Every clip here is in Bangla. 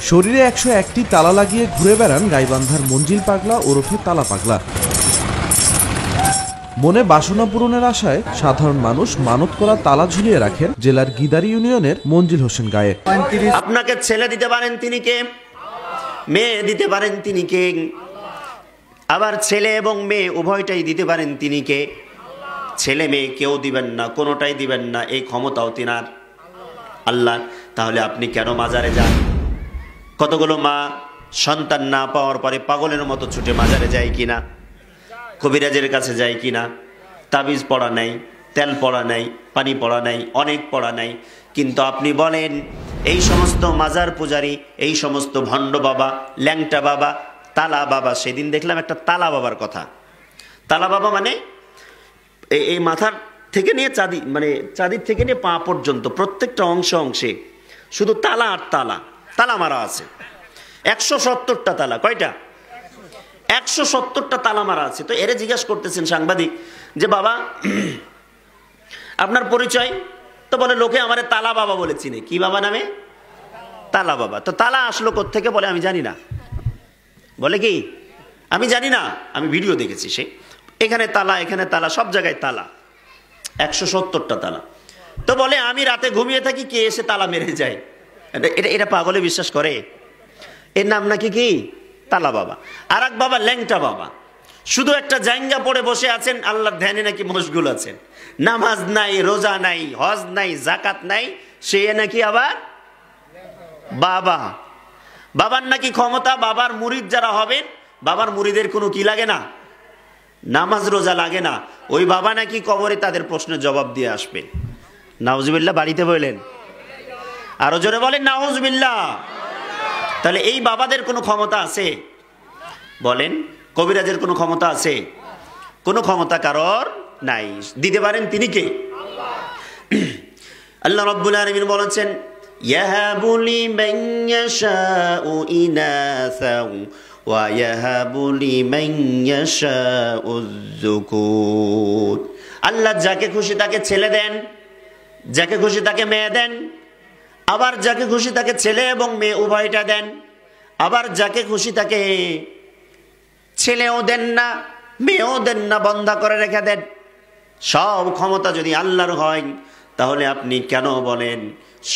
শরীরে 101টি তালা লাগিয়ে ঘুরে বেড়ান গাইবান্ধার মঞ্জিল পাগলা ওরফে তালা পাগলা। মনে বাসনা পূরণের আশায় সাধারণ মানুষ মানত করা তালা ঝুলিয়ে রাখেন জেলার গিদারি ইউনিয়নের মঞ্জিল হোসেন গায়ে। আপনাকে ছেলে দিতে পারেন তিনি কে, মেয়ে দিতে পারেন তিনি কে, আবার ছেলে এবং মেয়ে উভয়টাই দিতে পারেন তিনি কে। ছেলে মেয়ে কেউ দিবেন না, কোনোটাই দিবেন না, এই ক্ষমতাও তিনার আল্লাহ। তাহলে আপনি কেন মাজারে যান? কতগুলো মা সন্তান না পাওয়ার পরে পাগলের মতো ছুটে মাজারে যায় কিনা, কবিরাজের কাছে যায় কিনা, তাবিজ পড়া নাই, তেল পড়া নাই, পানি পড়া নাই, অনেক পড়া নাই। কিন্তু আপনি বলেন এই সমস্ত মাজার পূজারী, এই সমস্ত ভণ্ড বাবা, ল্যাংটা বাবা, তালা বাবা, সেদিন দেখলাম একটা তালা বাবার কথা। তালা বাবা মানে এই মাথার থেকে নিয়ে চাঁদি, মানে চাঁদির থেকে নিয়ে পা পর্যন্ত প্রত্যেকটা অংশে শুধু তালা আর তালা, তালা মারা আছে 170টা তালা। কয়টা? 170টা তালা মারা আছে। তো এরে জিজ্ঞাসা করতেছেন সাংবাদিক যে বাবা আপনার পরিচয়? তো বলে লোকে আমারে তালা বাবা বলে চিনে। কি বাবা নামে? তালা বাবা। তো তালা আসলো কোত্থেকে? বলে আমি জানি না। বলে কি আমি জানি না, আমি ভিডিও দেখেছি, সে এখানে তালা, এখানে তালা, সব জায়গায় তালা, 170টা তালা। তো বলে আমি রাতে ঘুমিয়ে থাকি, কে এসে তালা মেরে যায়। এটা পাগলে বিশ্বাস করে? এর নাম নাকি কি তালা বাবা। আর এক বাবা ল্যাংটা বাবা, শুধু একটা জায়গা পড়ে বসে আছেন, আল্লাহর ধ্যানে নাকি মশগুল আছেন, নামাজ নাই, রোজা নাই, হজ নাই, জাকাত নাই, সে নাকি আবার বাবা। বাবার নাকি ক্ষমতা, বাবার মুরিদ যারা হবেন, বাবার মুরিদের কোনো কি লাগে না, নামাজ রোজা লাগে না। ওই বাবা নাকি কবরে তাদের প্রশ্নের জবাব দিয়ে আসবে। নাউজুবিল্লাহ বাড়িতে বললেন, আরো জোরে বলেন নাউজুবিল্লাহ। তাহলে এই বাবাদের কোনো ক্ষমতা আছে? বলেন। কবিরাজের কোনো ক্ষমতা আছে? কোনো ক্ষমতা কারোর নাই। দিতে পারেন তিনি কে? আল্লাহ রাব্বুল আলামিন বলেছেন ইয়াহাবু লিমান ইয়াশাউ ইনাসাও ওয়া ইয়াহাবু লিমান ইয়াশাউ যুকুর। আল্লাহ যাকে খুশি তাকে ছেলে দেন, যাকে খুশি তাকে মেয়ে দেন, আবার যাকে খুশি তাকে ছেলে এবং মেয়ে উভয়টা দেন, আবার যাকে খুশি তাকে ছেলেও দেন না, মেয়েও দেন না, বন্ধা করে রেখে দেন। সব ক্ষমতা যদি আল্লাহর হয়, তাহলে আপনি কেন বলেন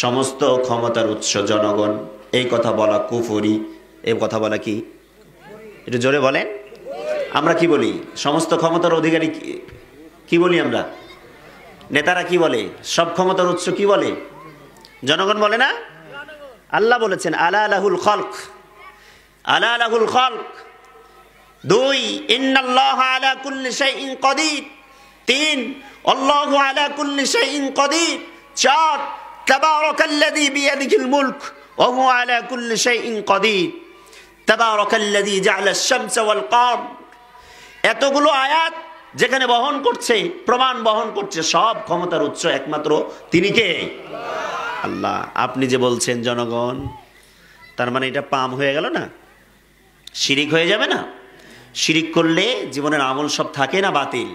সমস্ত ক্ষমতার উৎস জনগণ? এই কথা বলা কুফরি। এই কথা বলা কি? একটু জোরে বলেন। আমরা কি বলি? সমস্ত ক্ষমতার অধিকারী কি বলি আমরা? নেতারা কি বলে? সব ক্ষমতার উৎস কি বলে? জনগণ বলে না? আল্লাহ বলেছেন আলা লাহুল খালক, আলা লাহুল খালক। 2 ইন্নাল্লাহা আলা কুল্লি শাইইন কাদির। 3 আল্লাহু আলা কুল্লি শাইইন কাদির। 4 তাবারাকাল্লাযী বিয়াদিহিল মুলক ওয়া হুয়া আলা কুল্লি শাইইন কাদির। তাবারাকাল্লাযী জাআলাশ শামসা ওয়াল কমর। এতগুলো আয়াত যেখানে বহন করছে, প্রমাণ বহন করছে সব ক্ষমতার উৎস একমাত্র তিনি কে? আল্লাহ। আপনি যে বলছেন জনগণ, তার মানে এটা পাম হয়ে গেল না? শিরিক হয়ে যাবে না? শিরিক করলে জীবনের আমল সব থাকে না বাতিল?